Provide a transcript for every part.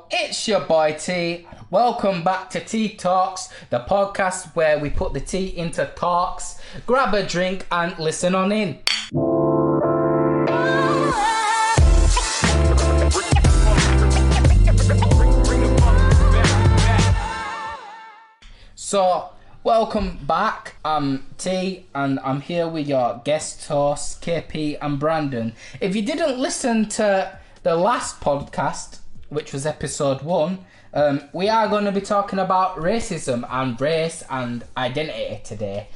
It's your boy T. Welcome back to Tea Talks, the podcast where we put the tea into talks. Grab a drink and listen on in. So, welcome back. I'm T and I'm here with your guest hosts, KP and Brandon. If you didn't listen to the last podcast, which was episode 1, we are going to be talking about racism and race and identity today.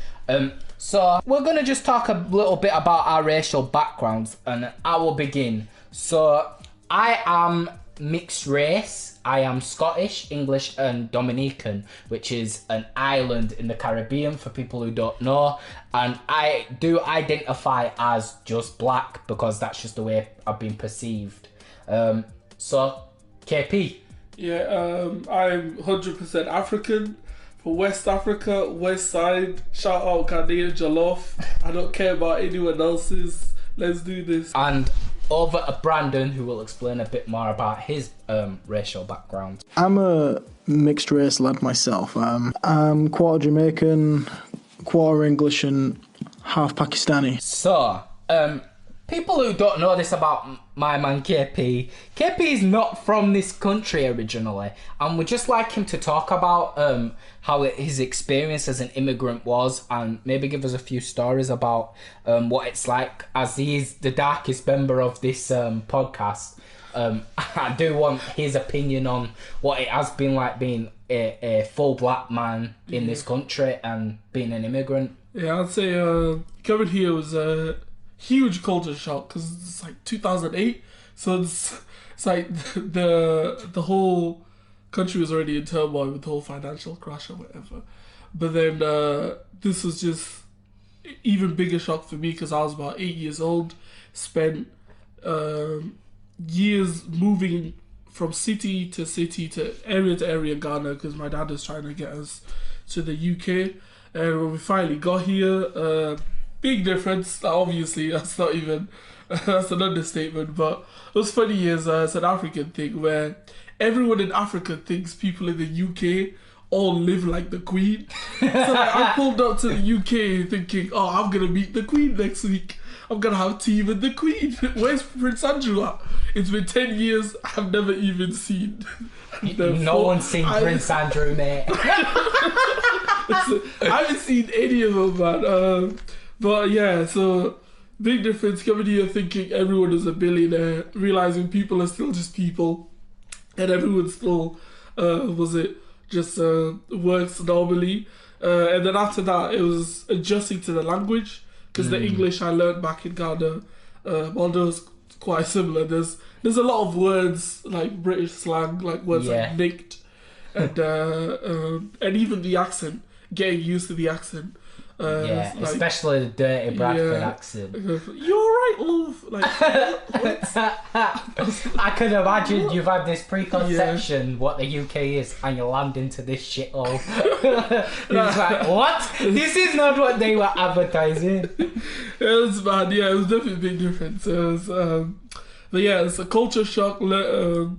So we're going to just talk a little bit about our racial backgrounds, and I will begin. So I am mixed race. I am Scottish, English and Dominican, which is an island in the Caribbean for people who don't know. And I do identify as just black because that's just the way I've been perceived. So KP. Yeah, I'm 100% African, from West Africa, West Side. Shout out Ghanaian Jollof. I don't care about anyone else's. Let's do this. And over to Brandon, who will explain a bit more about his racial background. I'm a mixed race lad myself. I'm quarter Jamaican, quarter English and half Pakistani. So, people who don't know this about my man KP is not from this country originally, and we'd just like him to talk about how his experience as an immigrant was, and maybe give us a few stories about what it's like, as he is the darkest member of this podcast. I do want his opinion on what it has been like being a full black man in this country and being an immigrant. Yeah, I'd say coming here was a huge culture shock because it's like 2008, so it's like the whole country was already in turmoil with the whole financial crash or whatever. But then this was just even bigger shock for me because I was about 8 years old, spent years moving from city to area Ghana because my dad was trying to get us to the UK. And when we finally got here, big difference. Obviously, that's not even that's an understatement. But it was funny is it's an African thing where everyone in Africa thinks people in the UK all live like the Queen. So like, I pulled up to the UK thinking, oh, I'm gonna meet the Queen next week. I'm gonna have tea with the Queen. Where's Prince Andrew at? It's been 10 years. I've never even seen. No one's seen Prince Andrew, mate. I haven't seen any of them, man. But yeah, so big difference coming here thinking everyone is a billionaire, realizing people are still just people, and everyone still works normally. And then after that, it was adjusting to the language because the English I learned back in Ghana, although it's quite similar. There's a lot of words like British slang, like words like nicked, and even the accent. Getting used to the accent. Like, especially the dirty Bradford accent. You're right, love. Like, I can imagine you've had this preconception what the UK is, and you land into this shithole. It's like, what? This is not what they were advertising. It was bad. Yeah, it was definitely a big difference. It was, but yeah, it's a culture shock. The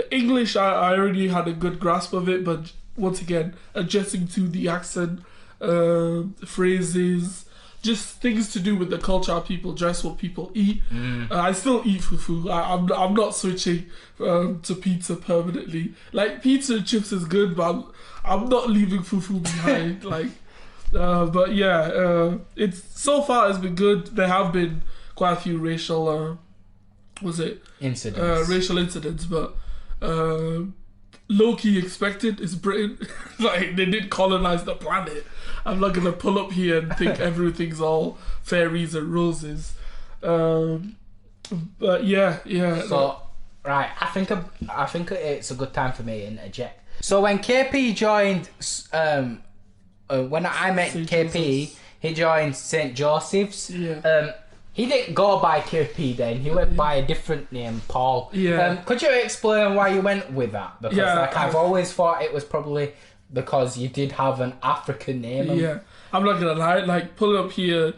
English, I already had a good grasp of it, but once again, adjusting to the accent, phrases, just things to do with the culture, how people dress, what people eat. I still eat fufu. I'm not switching to pizza permanently. Like, pizza and chips is good, but I'm not leaving fufu behind. But yeah, it's so far it's been good. There have been quite a few racial incidents, but low-key expected is Britain. Like, they didn't colonize the planet. I'm not gonna pull up here and think everything's all fairies and roses. But yeah. So, right, I think it's a good time for me to interject. So when KP joined, when I met St. KP, Joseph's. he joined St. Joseph's. Yeah. He didn't go by KP then. He went by a different name, Paul. Yeah. Could you explain why you went with that? Because I've always thought it was probably because you did have an African name. Yeah. I'm not gonna lie. Like, pulling up here,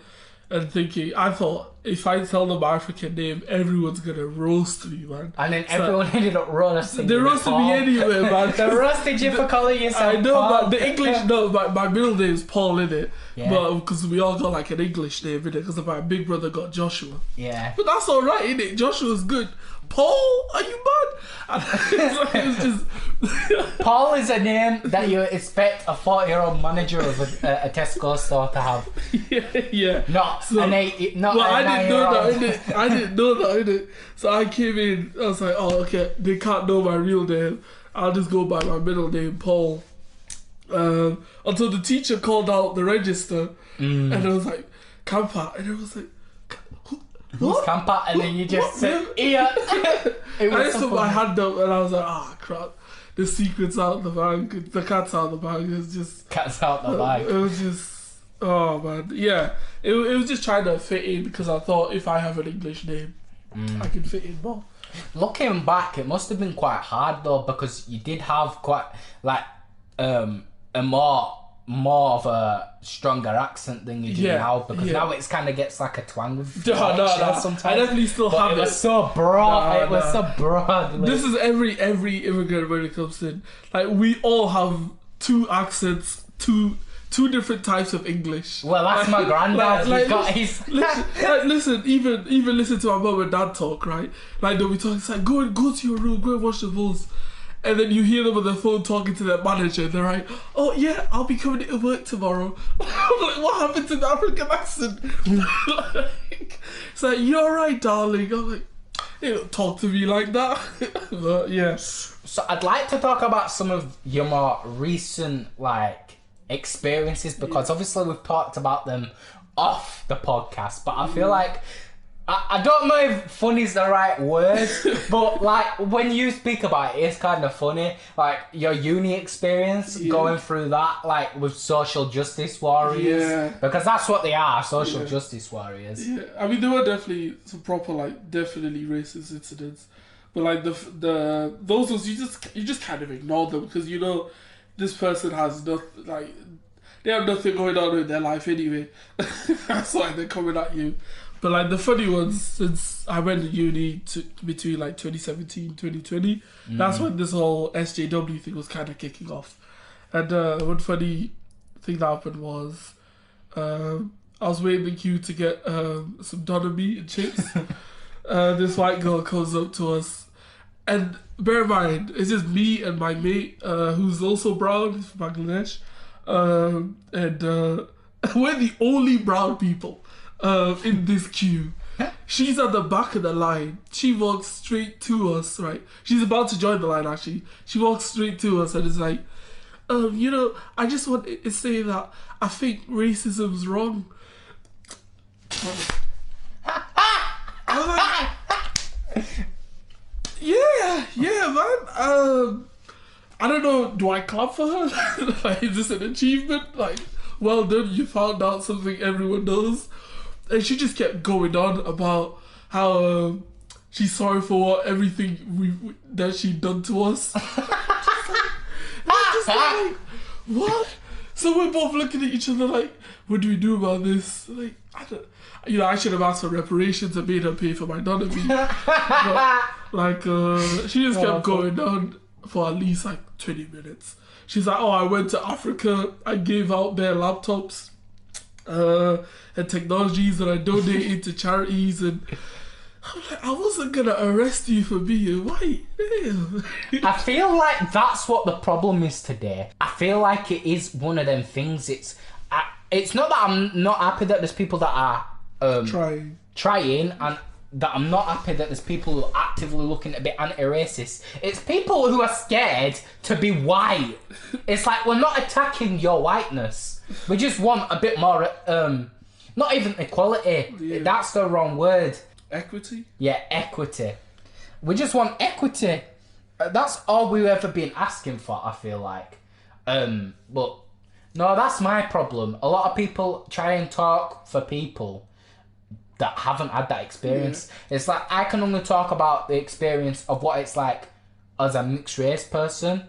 and thinking, I thought, if I tell them my African name, everyone's gonna roast me, man. And then everyone ended up roasting They you. roasted me anyway, man. They roasted you for calling yourself I know, Paul. but the English, no, my middle name is Paul, innit? Yeah. But because we all got like an English name, innit? Because my big brother got Joshua. Yeah. But that's alright, innit? Joshua's good. Paul, are you mad? It's just... Paul is a name that you expect a 40-year-old manager of a Tesco store to have. yeah. Not So- an 8, not Well, a I didn't know 9-year-old. that, innit? I didn't know that, innit? So I came in, I was like, oh, okay, they can't know my real name. I'll just go by my middle name, Paul. Until the teacher called out the register, and I was like, Kampa, and it was like, Who's Campa? And then you just What? said, yeah. It I was just so put my funny. hand up and I was like, crap. The secret's out the bag. The cat's out the bag. It's just... Cat's out the bag. It was just... Oh, man. Yeah. It was just trying to fit in because I thought if I have an English name, I can fit in more. Looking back, it must have been quite hard though, because you did have quite like a more of a stronger accent than you do now, because now it's kind of gets like a twang with No. sometimes. I definitely still But have it it. was so broad. No, it was no. so broad. Like, This is every immigrant when it comes in. Like, we all have two accents, two different types of English. well, that's my granddad. He's got his. Listen, even listen to my mum and dad talk, right? Like they'll be talking, it's like go to your room, go and wash the bowls. And then you hear them on the phone talking to their manager. They're like, "Oh yeah, I'll be coming to work tomorrow." I'm like, "What happened to the African accent?" It's like, "You're right, darling." I'm like, "They don't talk to me like that." But yes, So I'd like to talk about some of your more recent experiences, because obviously we've talked about them off the podcast, but I feel like I don't know if funny is the right word, but when you speak about it, it's kind of funny. Like your uni experience, going through that, with social justice warriors, because that's what they are, social justice warriors. yeah. I mean, there were definitely some proper, definitely racist incidents, but those ones you just kind of ignore them because you know this person has nothing, they have nothing going on in their life anyway. That's why they're coming at you. But the funny ones, since I went to uni between 2017, 2020, that's when this whole SJW thing was kind of kicking off. And one funny thing that happened was I was waiting in the queue to get some doner meat and chips. This white girl comes up to us, and bear in mind, it's just me and my mate, who's also brown, he's from Bangladesh, and we're the only brown people in this queue. She's at the back of the line. She walks straight to us, right? She's about to join the line, actually. She walks straight to us and is like, I just want to say that I think racism's wrong. I was like, yeah, man. I don't know, do I clap for her? Is this an achievement? Well done, you found out something everyone knows. And she just kept going on about how she's sorry for everything that she'd done to us. Just like, what? So we're both looking at each other like, what do we do about this? I don't... I should have asked for reparations and made her pay for my doner meat. But, she just kept going on for at least 20 minutes. She's like, I went to Africa, I gave out their laptops and technologies that I donated to charities, and I'm like, I wasn't gonna arrest you for being white. I feel like that's what the problem is today. I feel like it is one of them things. It's not that I'm not happy that there's people that are trying, and that I'm not happy that there's people who are actively looking to be anti-racist. It's people who are scared to be white. It's like, we're not attacking your whiteness. We just want a bit more, not even equality. Yeah. That's the wrong word. Equity? Yeah, equity. We just want equity. That's all we've ever been asking for, I feel like. But no, that's my problem. A lot of people try and talk for people that haven't had that experience. It's like, I can only talk about the experience of what it's like as a mixed race person,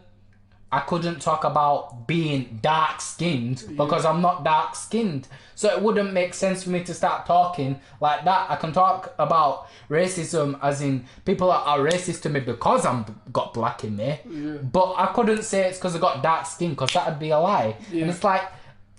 I couldn't talk about being dark-skinned because I'm not dark-skinned. So it wouldn't make sense for me to start talking like that. I can talk about racism as in people are racist to me because I'm got black in me. Yeah. But I couldn't say it's because I got dark skin because that would be a lie. Yeah. And it's like,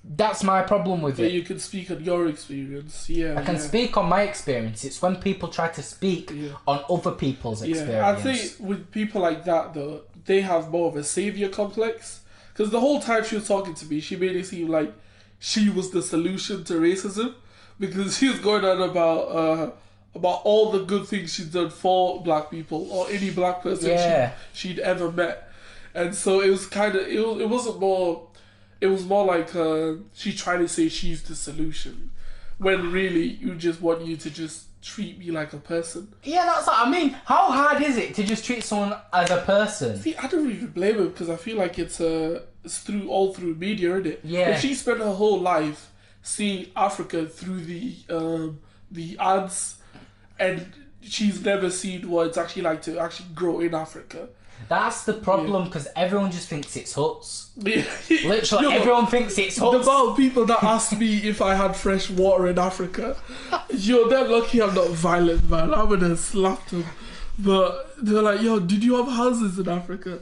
that's my problem with But it. you can speak on your experience. Yeah. I can speak on my experience. It's when people try to speak on other people's experience. Yeah, I think with people like that, though, they have more of a savior complex. Because the whole time she was talking to me, she made it seem like she was the solution to racism. Because she was going on about all the good things she's done for black people or any black person she'd ever met. And so it was kind of, it wasn't more, it was more like she trying to say she's the solution. When really, you just want you to just treat me like a person. Yeah, that's what I mean. How hard is it to just treat someone as a person? See, I don't even blame her because I feel like it's through media, isn't it? Yeah. If she spent her whole life seeing Africa through the ads, and she's never seen what it's actually like to actually grow in Africa. That's the problem because everyone just thinks it's huts. Yeah. Literally, everyone thinks it's huts. The amount of people that ask me if I had fresh water in Africa, they're lucky I'm not violent, man. I would have slapped them. But they're like, yo, did you have houses in Africa?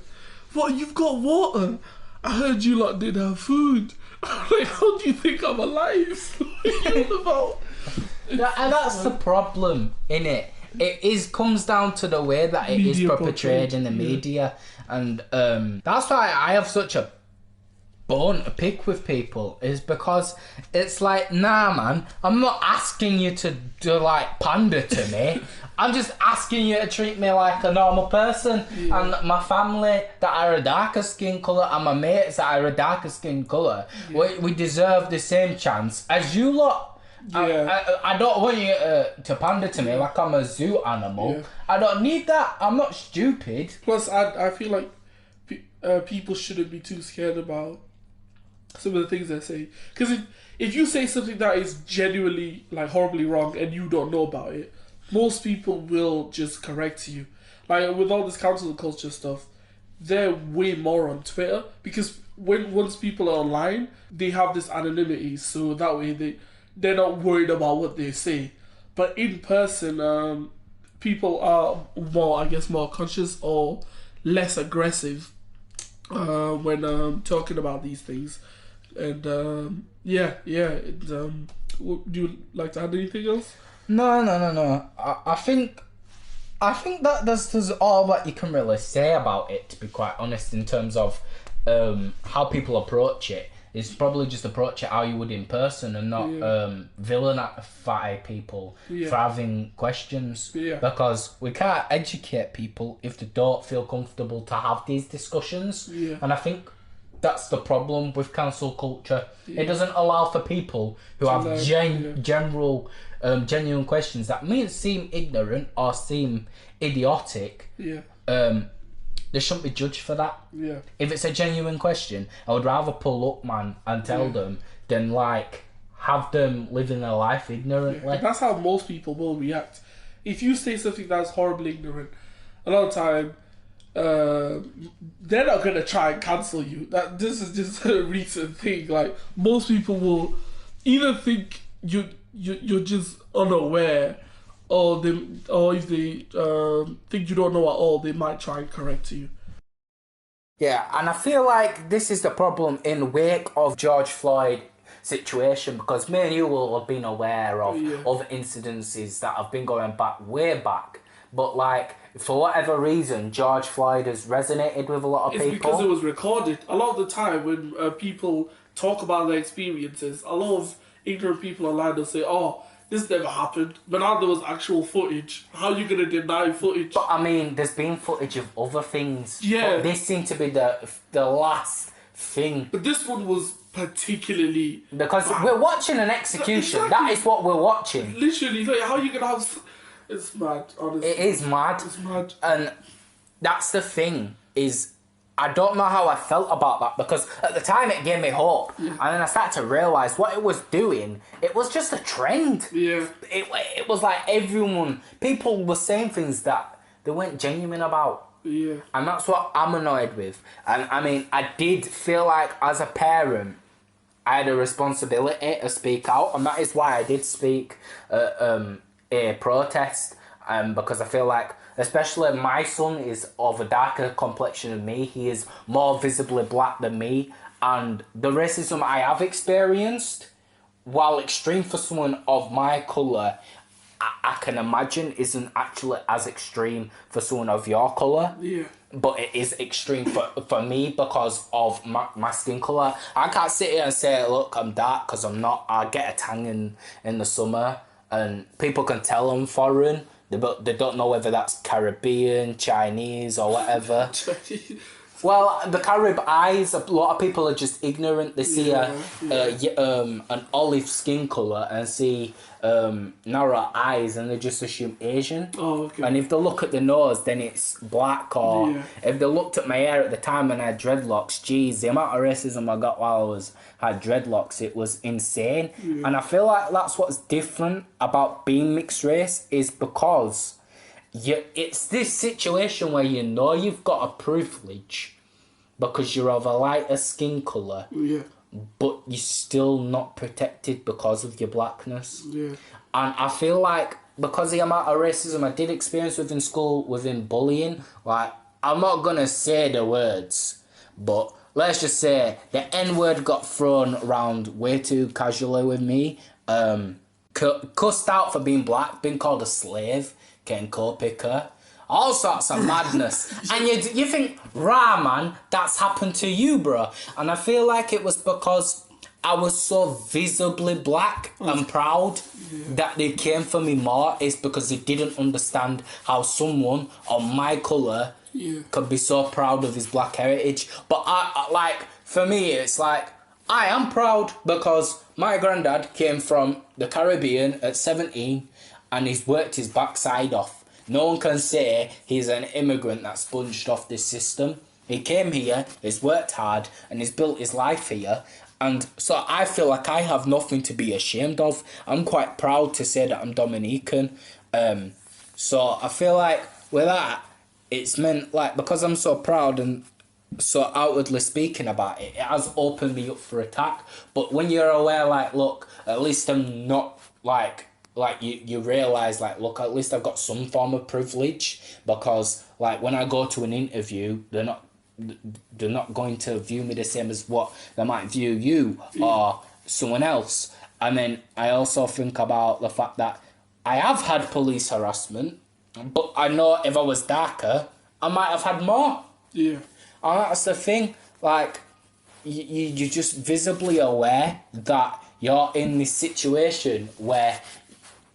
What, you've got water? I heard you lot did have food. I'm like, how do you think I'm alive? What are you about? And that's the problem, innit? It comes down to the way that it is portrayed in the media. And that's why I have such a bone to pick with people, is because it's like, nah, man, I'm not asking you to do like pander to me. I'm just asking you to treat me like a normal person. And my family that are a darker skin colour and my mates that are a darker skin colour, we deserve the same chance as you lot. Yeah. I don't want you to pander to me like I'm a zoo animal. Yeah. I don't need that. I'm not stupid. Plus, I feel like people shouldn't be too scared about some of the things they say. Because if you say something that is genuinely like horribly wrong and you don't know about it, most people will just correct you. Like with all this cancel culture stuff, they're way more on Twitter because once people are online, they have this anonymity, so that way they're not worried about what they say. But in person, people are more conscious or less aggressive when talking about these things. And do you like to add anything else? No. I think that there's all that you can really say about it, to be quite honest, in terms of how people approach it. Is probably just approach it how you would in person and not villainify people for having questions. Yeah. Because we can't educate people if they don't feel comfortable to have these discussions. Yeah. And I think that's the problem with cancel culture. Yeah. It doesn't allow for people who have genuine questions that may seem ignorant or seem idiotic. Yeah. They shouldn't be judged for that. Yeah. If it's a genuine question, I would rather pull up, man, and tell them than like have them living their life ignorantly. Yeah. That's how most people will react. If you say something that's horribly ignorant, a lot of time they're not gonna try and cancel you. This is just a recent thing. Like most people will either think you're just unaware, or if they think you don't know at all, they might try and correct you. Yeah, and I feel like this is the problem in wake of George Floyd situation, because me and you will have been aware of other incidences that have been going way back. But like, for whatever reason, George Floyd has resonated with a lot of people. It's because it was recorded. A lot of the time when people talk about their experiences, a lot of ignorant people online will say, oh, this never happened, but now there was actual footage. How are you going to deny footage? But I mean, there's been footage of other things. Yeah. But this seemed to be the last thing. But this one was particularly... Because we're watching an execution. Exactly. That is what we're watching. Literally, like, how are you going to have... It's mad, honestly. It is mad. It's mad. And that's the thing, is... I don't know how I felt about that, because at the time it gave me hope. Yeah. And then I started to realise what it was doing, it was just a trend. Yeah. It was like people were saying things that they weren't genuine about. Yeah. And that's what I'm annoyed with. And I mean, I did feel like as a parent, I had a responsibility to speak out, and that is why I did speak a protest. Because I feel like, especially my son is of a darker complexion than me. He is more visibly black than me, and the racism I have experienced, while extreme for someone of my colour, I can imagine isn't actually as extreme for someone of your colour. Yeah. But it is extreme for me because of my skin colour. I can't sit here and say, look, I'm dark, because I'm not. I get a tan in the summer, and people can tell I'm foreign. They don't know whether that's Caribbean, Chinese, or whatever. Well, the Carib eyes, a lot of people are just ignorant. They see an olive skin colour and see narrow eyes, and they just assume Asian. Oh, okay. And if they look at the nose, then it's black. Or if they looked at my hair at the time when I had dreadlocks, geez, the amount of racism I got while I had dreadlocks, it was insane. And I feel like that's what's different about being mixed race, is because it's this situation where you know you've got a privilege because you're of a lighter skin colour, but you're still not protected because of your blackness. Yeah. And I feel like because of the amount of racism I did experience within school, within bullying, like, I'm not going to say the words, but let's just say the N-word got thrown around way too casually with me. Cussed out for being black, being called a slave, getting co-picker, all sorts of madness. And you think, rah, man, that's happened to you, bro. And I feel like it was because I was so visibly black and proud that they came for me more. It's because they didn't understand how someone of my colour could be so proud of his black heritage. But I like, for me, it's like, I am proud because my granddad came from the Caribbean at 17 and he's worked his backside off. No one can say he's an immigrant that sponged off this system. He came here, he's worked hard, and he's built his life here. And so I feel like I have nothing to be ashamed of. I'm quite proud to say that I'm Dominican. So I feel like with that, it's meant, like, because I'm so proud and so outwardly speaking about it, it has opened me up for attack. But when you're aware, like, look, at least I'm not, like you realise, like, look, at least I've got some form of privilege, because, like, when I go to an interview, they're not going to view me the same as what they might view you or someone else. And then I also think about the fact that I have had police harassment, but I know if I was darker, I might have had more. Yeah. And that's the thing, like, you're just visibly aware that you're in this situation where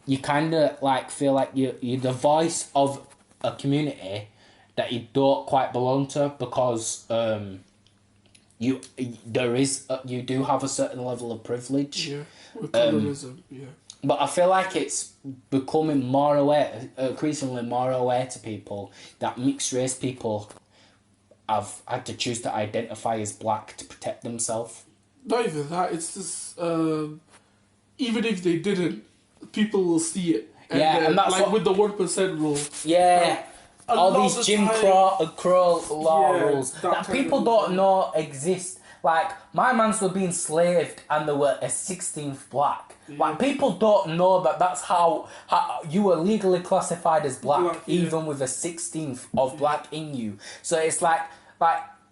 you kind of, like, feel like you're the voice of a community that you don't quite belong to, because you do have a certain level of privilege. Yeah, with colorism, But I feel like it's becoming more aware, increasingly more aware to people that mixed race people have had to choose to identify as black to protect themselves. Not even that, it's just, even if they didn't, people will see it. And that's like with the 1% rule. Yeah. All these Jim Crow law rules that people don't know exist. Like, my mans were being slaved and they were a 16th black. Like, people don't know that that's how you were legally classified as black, even with a 16th of black in you. So it's like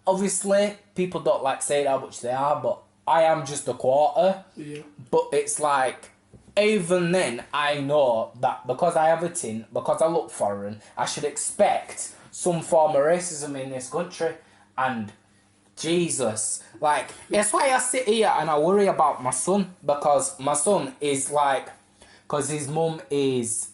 obviously people don't like saying how much they are, but I am just a quarter. Yeah. But it's like, even then, I know that because I have a tin, because I look foreign, I should expect some form of racism in this country. And Jesus, like, it's why I sit here and I worry about my son, because my son is like, because his mum is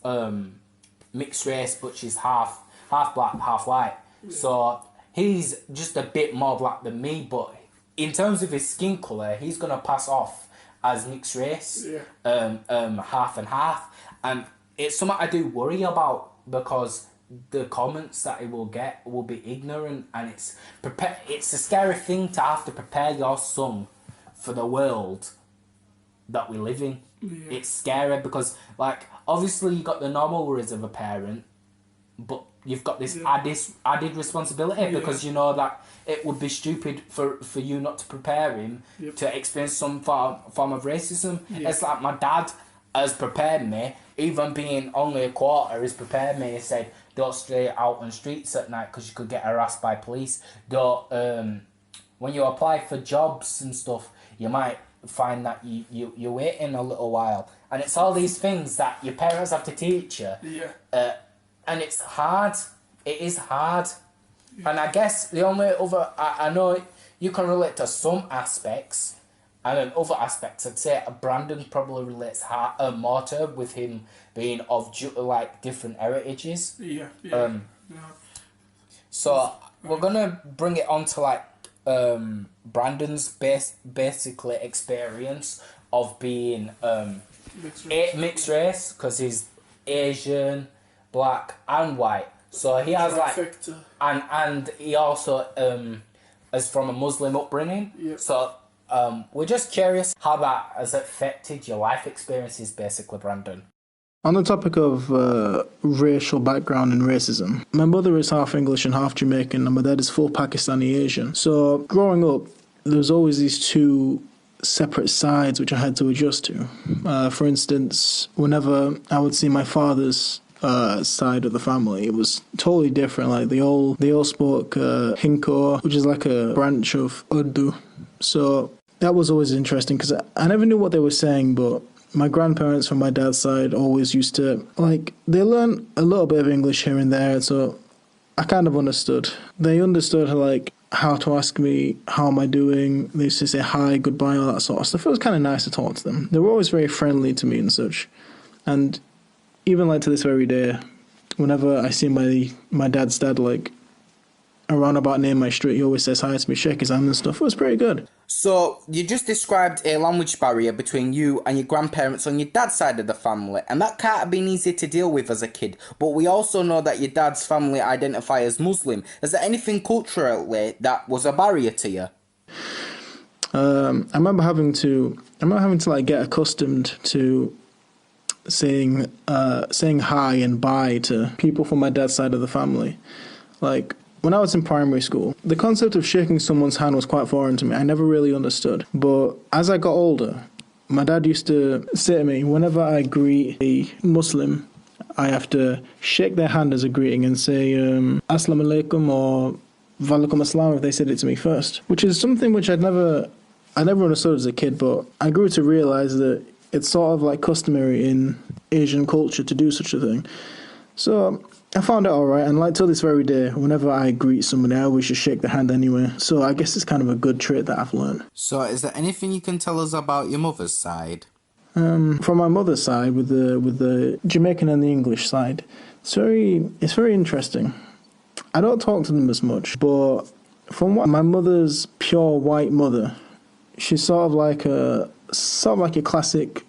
mixed race, but she's half black, half white. So he's just a bit more black than me, but in terms of his skin colour, he's gonna pass off as mixed race, half and half, and it's something I do worry about, because the comments that he will get will be ignorant, and it's a scary thing to have to prepare your son for the world that we live in. It's scary because, like, obviously you got the normal worries of a parent, but you've got this added responsibility because you know that it would be stupid for you not to prepare him to experience some form of racism. It's like my dad has prepared me, even being only a quarter, has prepared me. He said, don't stay out on streets at night because you could get harassed by police. Don't, when you apply for jobs and stuff, you might find that you're waiting a little while. And it's all these things that your parents have to teach you. And it's hard. It is hard. And I guess the only other... I know you can relate to some aspects, and in other aspects, I'd say Brandon probably relates more to with him being of like different heritages. So we're gonna bring it on to like Brandon's basically experience of being mixed race, because he's Asian, black, and white. So he has like, and he also is from a Muslim upbringing. So we're just curious how that has affected your life experiences, basically, Brandon. On the topic of racial background and racism, my mother is half English and half Jamaican, and my dad is full Pakistani Asian. So growing up, there was always these two separate sides which I had to adjust to. For instance, whenever I would see my father's side of the family, it was totally different. Like they all spoke Hinko, which is like a branch of Urdu. So that was always interesting because I never knew what they were saying, but my grandparents from my dad's side always used to, like, they learned a little bit of English here and there, so I kind of understood. They understood, like, how to ask me, how am I doing? They used to say hi, goodbye, all that sort of stuff. It was kind of nice to talk to them. They were always very friendly to me and such. And even, like, to this very day, whenever I see my dad's dad, like, around about near my street, he always says hi to me, shake his hand and stuff. It was pretty good. So, you just described a language barrier between you and your grandparents on your dad's side of the family, and that can't have been easy to deal with as a kid. But we also know that your dad's family identify as Muslim. Is there anything culturally that was a barrier to you? I remember having to like get accustomed to saying hi and bye to people from my dad's side of the family. Like, when I was in primary school, the concept of shaking someone's hand was quite foreign to me. I never really understood. But as I got older, my dad used to say to me, whenever I greet a Muslim, I have to shake their hand as a greeting and say, Assalamu alaikum or Walaikum assalam if they said it to me first. Which is something which I never understood as a kid, but I grew to realise that it's sort of like customary in Asian culture to do such a thing. So I found it alright, and like till this very day, whenever I greet somebody, I always just shake the hand anyway. So I guess it's kind of a good trait that I've learned. So is there anything you can tell us about your mother's side? From my mother's side, with the Jamaican and the English side, it's very interesting. I don't talk to them as much, but from what my mother's pure white mother, she's sort of like a classic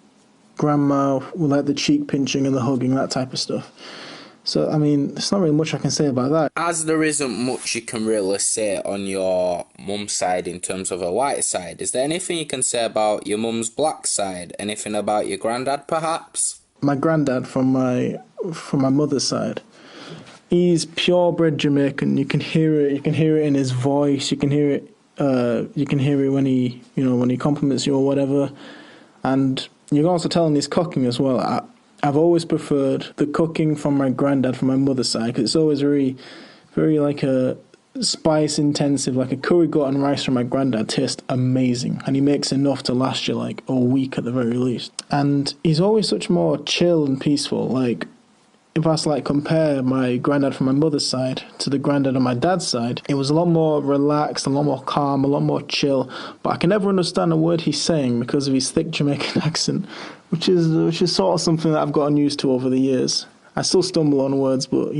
grandma with like the cheek pinching and the hugging, that type of stuff. So, I mean, there's not really much I can say about that. As there isn't much you can really say on your mum's side in terms of a white side, is there anything you can say about your mum's black side? Anything about your granddad, perhaps? My granddad from my mother's side, he's purebred Jamaican. You can hear it. You can hear it in his voice. You can hear it. You can hear it when he compliments you or whatever. And you can also tell him he's cooking as well. I've always preferred the cooking from my granddad from my mother's side because it's always very, very like a spice intensive, like a curry goat and rice from my granddad tastes amazing, and he makes enough to last you like a week at the very least. And he's always such more chill and peaceful. Like if I was to like compare my granddad from my mother's side to the granddad on my dad's side, it was a lot more relaxed, a lot more calm, a lot more chill. But I can never understand a word he's saying because of his thick Jamaican accent, which is sort of something that I've gotten used to over the years. I still stumble on words, but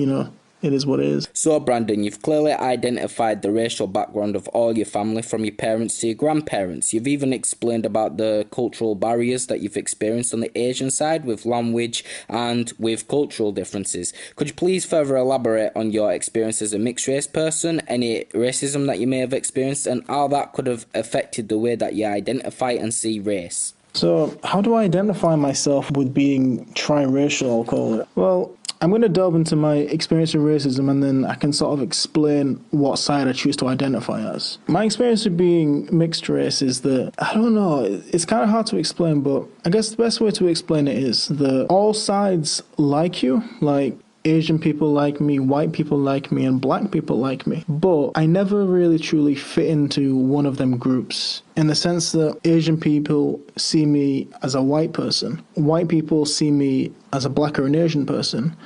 it is what it is. So, Brandon, you've clearly identified the racial background of all your family from your parents to your grandparents. You've even explained about the cultural barriers that you've experienced on the Asian side with language and with cultural differences. Could you please further elaborate on your experience as a mixed race person, any racism that you may have experienced, and how that could have affected the way that you identify and see race? So, how do I identify myself with being triracial, I'll call it? Well, I'm going to delve into my experience of racism and then I can sort of explain what side I choose to identify as. My experience of being mixed race is that, I don't know, it's kind of hard to explain, but I guess the best way to explain it is that all sides like you, like Asian people like me, white people like me, and black people like me. But I never really truly fit into one of them groups, in the sense that Asian people see me as a white person, white people see me as a black or an Asian person,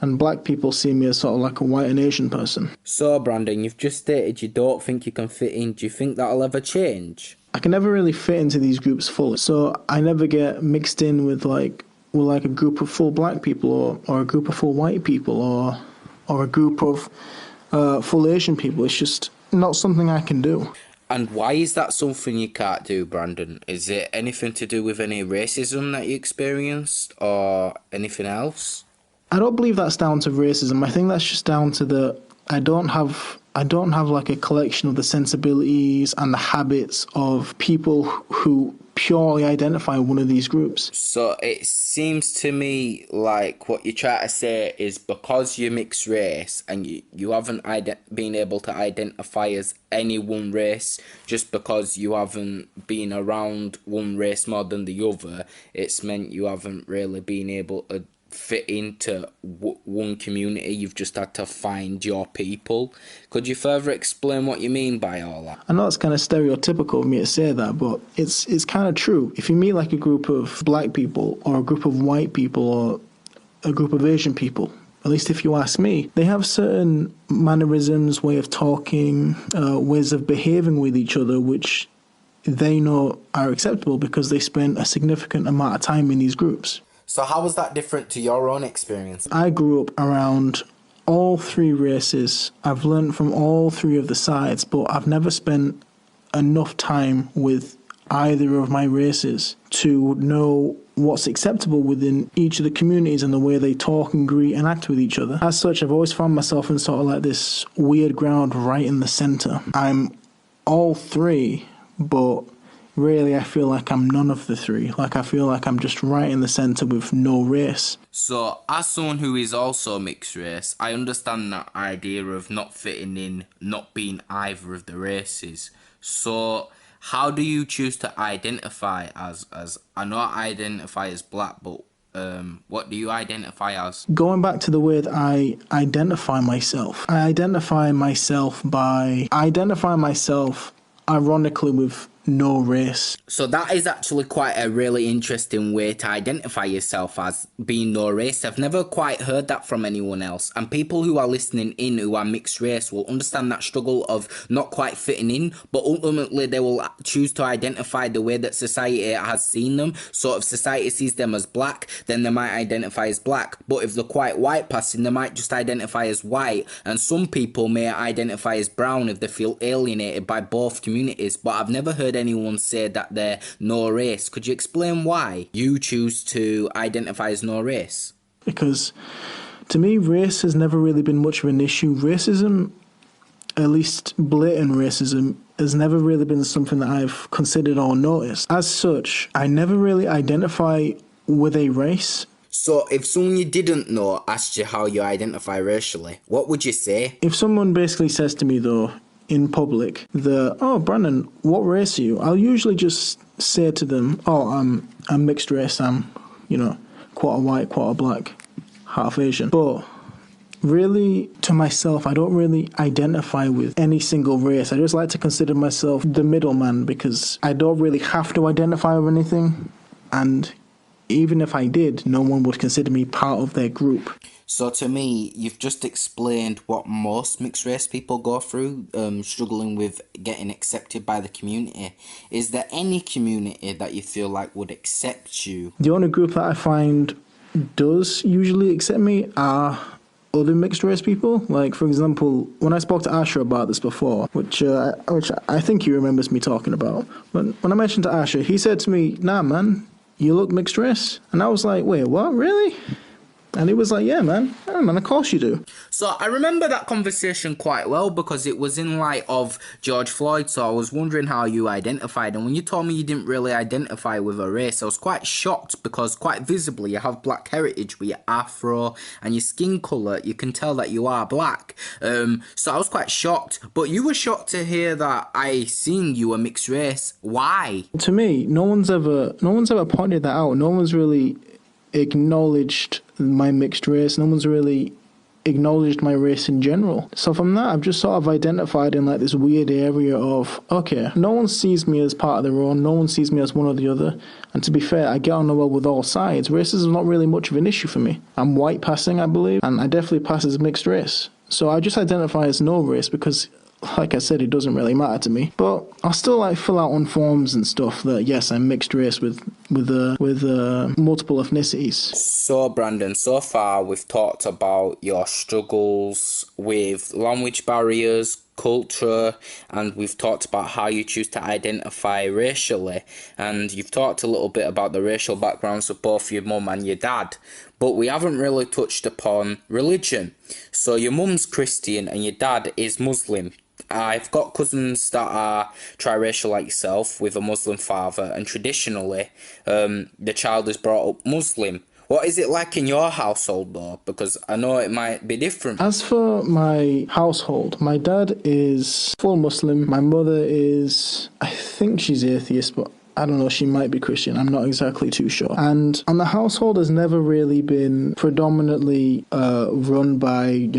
and black people see me as sort of like a white and Asian person. So, Brandon, you've just stated you don't think you can fit in. Do you think that'll ever change? I can never really fit into these groups fully, so I never get mixed in with like a group of full black people or a group of full white people or a group of full Asian people. It's just not something I can do. And why is that something you can't do, Brandon? Is it anything to do with any racism that you experienced or anything else? I don't believe that's down to racism. I think that's just down to the I don't have like a collection of the sensibilities and the habits of people who purely identify one of these groups. So it seems to me like what you try to say is because you're mixed race and you haven't been able to identify as any one race just because you haven't been around one race more than the other, it's meant you haven't really been able to fit into one community. You've just had to find your people. Could you further explain what you mean by all that? I know it's kind of stereotypical of me to say that, but it's kind of true. If you meet like a group of black people or a group of white people or a group of Asian people, at least if you ask me, they have certain mannerisms, way of talking, ways of behaving with each other, which they know are acceptable because they spend a significant amount of time in these groups. So how was that different to your own experience? I grew up around all three races. I've learned from all three of the sides, but I've never spent enough time with either of my races to know what's acceptable within each of the communities and the way they talk and greet and act with each other. As such, I've always found myself in sort of like this weird ground right in the centre. I'm all three, but really, I feel like I'm none of the three. Like, I feel like I'm just right in the centre with no race. So, as someone who is also mixed race, I understand that idea of not fitting in, not being either of the races. So, how do you choose to identify as I know I identify as black, but what do you identify as? Going back to the way that I identify myself ironically with no race. So that is actually quite a really interesting way to identify yourself as being no race. I've never quite heard that from anyone else. And people who are listening in who are mixed race will understand that struggle of not quite fitting in, but ultimately they will choose to identify the way that society has seen them. So if society sees them as black, then they might identify as black. But if they're quite white passing, they might just identify as white. And some people may identify as brown if they feel alienated by both communities. But I've never heard anyone say that they're no race. Could you explain why you choose to identify as no race? Because to me, race has never really been much of an issue. Racism, at least blatant racism, has never really been something that I've considered or noticed. As such, I never really identify with a race. So if someone you didn't know asked you how you identify racially, what would you say? If someone basically says to me, though, in public, oh, Brandon, what race are you? I'll usually just say to them, oh, I'm mixed race. I'm, quarter white, quarter black, half Asian. But really, to myself, I don't really identify with any single race. I just like to consider myself the middleman because I don't really have to identify with anything. And even if I did, no one would consider me part of their group. So to me, you've just explained what most mixed race people go through, struggling with getting accepted by the community. Is there any community that you feel like would accept you? The only group that I find does usually accept me are other mixed race people. Like, for example, when I spoke to Asher about this before, which I think he remembers me talking about, but when I mentioned to Asher, he said to me, nah, man, you look mixed race. And I was like, wait, what, really? And he was like, yeah, man, of course you do. So I remember that conversation quite well because it was in light of George Floyd, so I was wondering how you identified. And when you told me you didn't really identify with a race, I was quite shocked because quite visibly you have black heritage with your afro and your skin colour. You can tell that you are black. So I was quite shocked. But you were shocked to hear that I seen you a mixed race. Why? To me, no one's ever pointed that out. No one's really acknowledged my mixed race. No one's really acknowledged my race in general. So from that, I've just sort of identified in like this weird area of, okay, no one sees me as part of their own, no one sees me as one or the other. And to be fair, I get on well with all sides. Racism is not really much of an issue for me. I'm white passing, I believe, and I definitely pass as mixed race. So I just identify as no race because, like I said, it doesn't really matter to me. But I'll still like fill out on forms and stuff that yes, I'm mixed race with multiple ethnicities. So Brandon, so far we've talked about your struggles with language barriers, culture, and we've talked about how you choose to identify racially, and you've talked a little bit about the racial backgrounds of both your mum and your dad, but we haven't really touched upon religion. So your mum's Christian and your dad is Muslim. I've got cousins that are triracial like yourself with a Muslim father, and traditionally the child is brought up Muslim. What is it like in your household though? Because I know it might be different. As for my household, my dad is full Muslim. My mother is, I think she's atheist, but I don't know, she might be Christian. I'm not exactly too sure. And the household has never really been predominantly run by,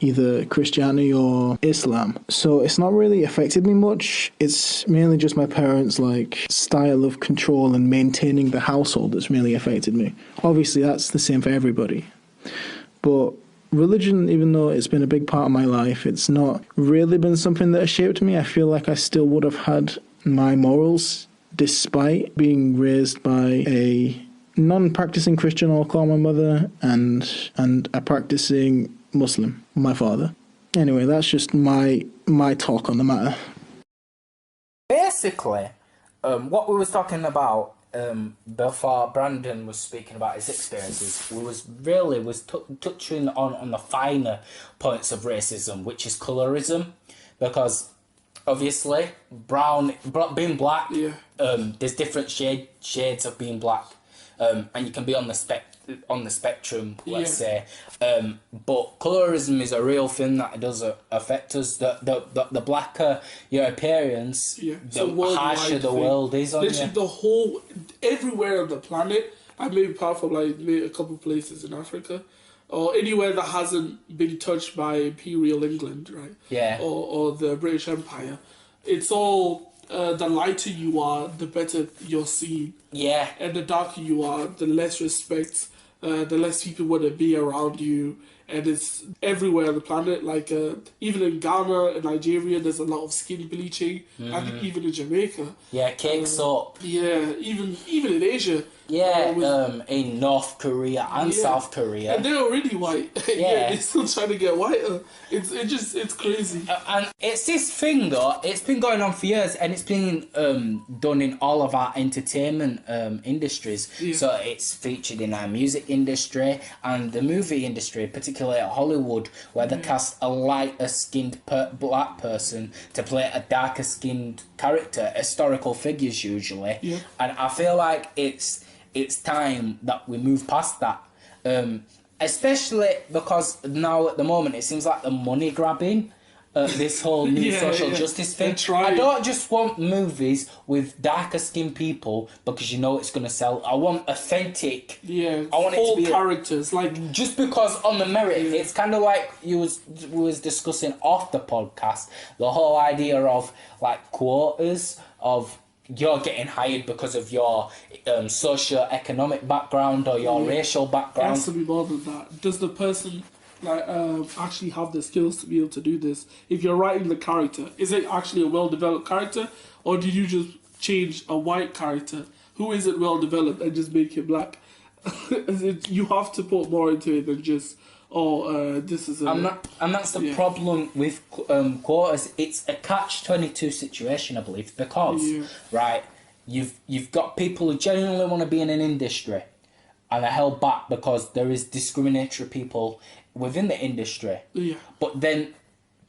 either Christianity or Islam. So it's not really affected me much. It's mainly just my parents' style of control and maintaining the household that's really affected me. Obviously that's the same for everybody. But religion, even though it's been a big part of my life, it's not really been something that has shaped me. I feel like I still would have had my morals despite being raised by a non-practicing Christian, I'll call my mother, and a practicing Muslim, my father. Anyway, that's just my talk on the matter. Basically, what we was talking about before Brandon was speaking about his experiences, we was touching on the finer points of racism, which is colorism, because obviously being black, there's different shades of being black, and you can be on the spectrum, let's say, but colorism is a real thing that does affect us. The blacker your appearance, the harsher the world is on literally you. the whole, everywhere on the planet, and maybe apart from maybe a couple places in Africa, or anywhere that hasn't been touched by Imperial England, right? Yeah. Or the British Empire, it's all the lighter you are, the better you're seen. Yeah. And the darker you are, the less respect, the less people want to be around you. And it's everywhere on the planet. Even in Ghana and Nigeria, there's a lot of skin bleaching. I think even in Jamaica. Yeah, cake soap. Yeah, even in Asia. Yeah, in North Korea and South Korea. And they're already white. They're still trying to get whiter. It's crazy. And it's this thing though, it's been going on for years, and it's been done in all of our entertainment industries. Yeah. So it's featured in our music industry and the movie industry, particularly at Hollywood, where they cast a lighter skinned black person to play a darker skinned character, historical figures usually. Yeah. And I feel like it's time that we move past that, especially because now at the moment it seems like the money grabbing, this whole new social justice thing. I don't just want movies with darker skinned people because it's going to sell. I want authentic. Yeah, I want full it to be characters. Just because on the merit, it's kind of like we was discussing off the podcast, the whole idea of quotas of you're getting hired because of your socio-economic background or your racial background. It has to be more than that. Does the person actually have the skills to be able to do this? If you're writing the character, is it actually a well-developed character, or did you just change a white character who isn't well-developed and just make it black? You have to put more into it than just this is a... And that's the problem with quotas. It's a catch-22 situation, I believe, because right, you've got people who genuinely want to be in an industry, and are held back because there is discriminatory people within the industry. Yeah. But then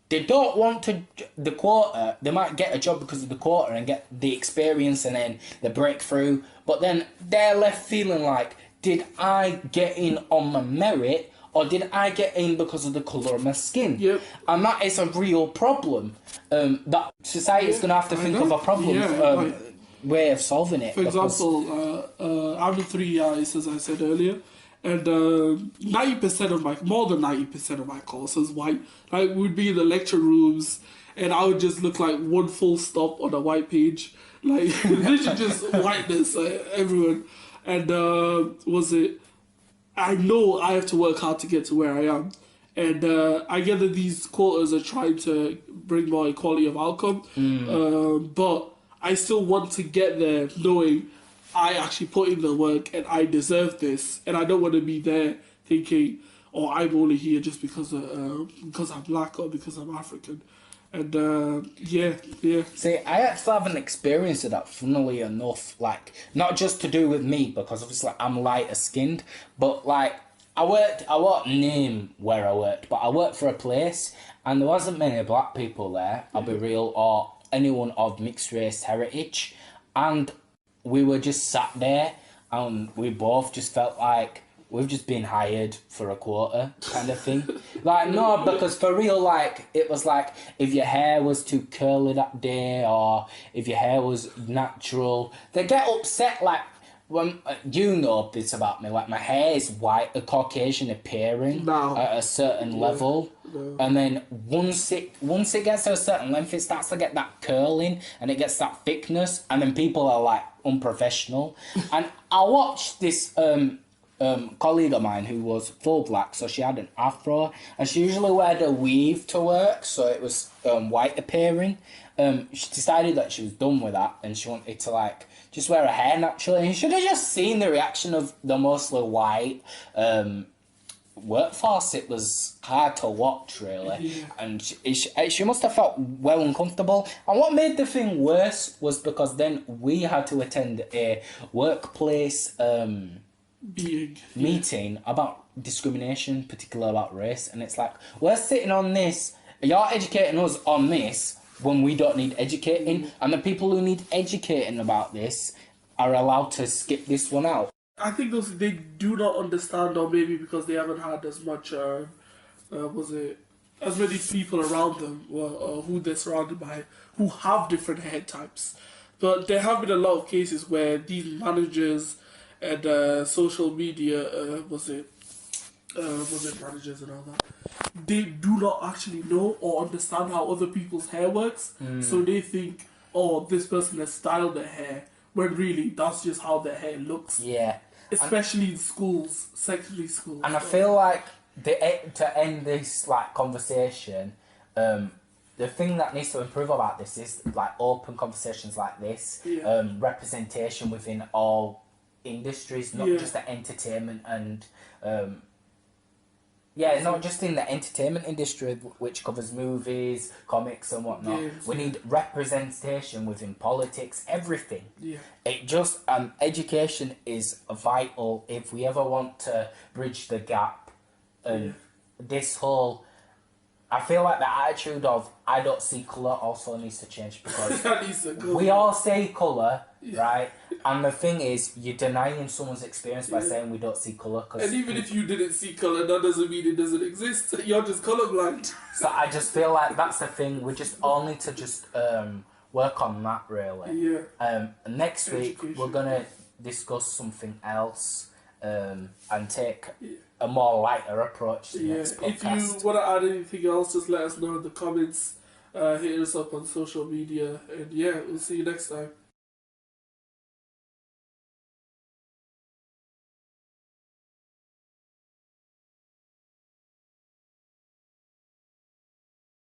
they don't want to the quota. They might get a job because of the quota and get the experience and then the breakthrough. But then they're left feeling like, did I get in on my merit, or did I get in because of the colour of my skin? Yep. And that is a real problem. That society's going to have to think of a problem, way of solving it. For example, I'm in 3 years, as I said earlier, and 90% of more than 90% of my course is white. Like, we'd be in the lecture rooms, and I would just look like one full stop on a white page. Like, literally just whiteness, everyone. And I know I have to work hard to get to where I am. And I get that these quotas are trying to bring more equality of outcome. But I still want to get there knowing I actually put in the work and I deserve this. And I don't want to be there thinking, oh, I'm only here just because I'm black or because I'm African. And yeah. See, I actually have an experience of that, funnily enough. Like, not just to do with me, because obviously I'm lighter skinned, but like, I won't name where I worked, but I worked for a place and there wasn't many black people there, I'll be real, or anyone of mixed race heritage. And we were just sat there and we both just felt like we've just been hired for a quota kind of thing. Like, no, because for real, like, it was like, if your hair was too curly that day, or if your hair was natural, they get upset, like, when, you know this about me, like, my hair is white, Caucasian appearing at a certain level. And then once it gets to a certain length, it starts to get that curling, and it gets that thickness, and then people are, like, unprofessional. And I watched this, colleague of mine who was full black, so she had an afro, and she usually wore a weave to work, so it was white appearing. She decided that she was done with that, and she wanted to like just wear her hair naturally. And you should have just seen the reaction of the mostly white workforce. It was hard to watch, really, and she must have felt well uncomfortable. And what made the thing worse was because then we had to attend a workplace meeting about discrimination, particularly about race, and it's like, we're sitting on this, you're educating us on this when we don't need educating, and the people who need educating about this are allowed to skip this one out. I think they do not understand, or maybe because they haven't had as much as many people around them, or who they're surrounded by, who have different hair types. But there have been a lot of cases where these managers and social media, managers and all that, they do not actually know or understand how other people's hair works. So they think, oh, this person has styled their hair, when really that's just how their hair looks. Yeah. Especially in schools, secondary schools. And I feel like to end this like conversation, the thing that needs to improve about this is like open conversations like this, representation within all industries, not just the entertainment and not just in the entertainment industry, which covers movies, comics and whatnot. We need representation within politics, everything. It just education is vital if we ever want to bridge the gap. And this whole, I feel like the attitude of I don't see colour also needs to change, because we all see colour, right? And the thing is, you're denying someone's experience by saying we don't see colour. And even if you didn't see colour, that doesn't mean it doesn't exist. You're just colourblind. So I just feel like that's the thing. We just all need to just work on that, really. Next week, we're going to discuss something else and take a more lighter approach to the next podcast. If you want to add anything else, just let us know in the comments. Hit us up on social media. And we'll see you next time.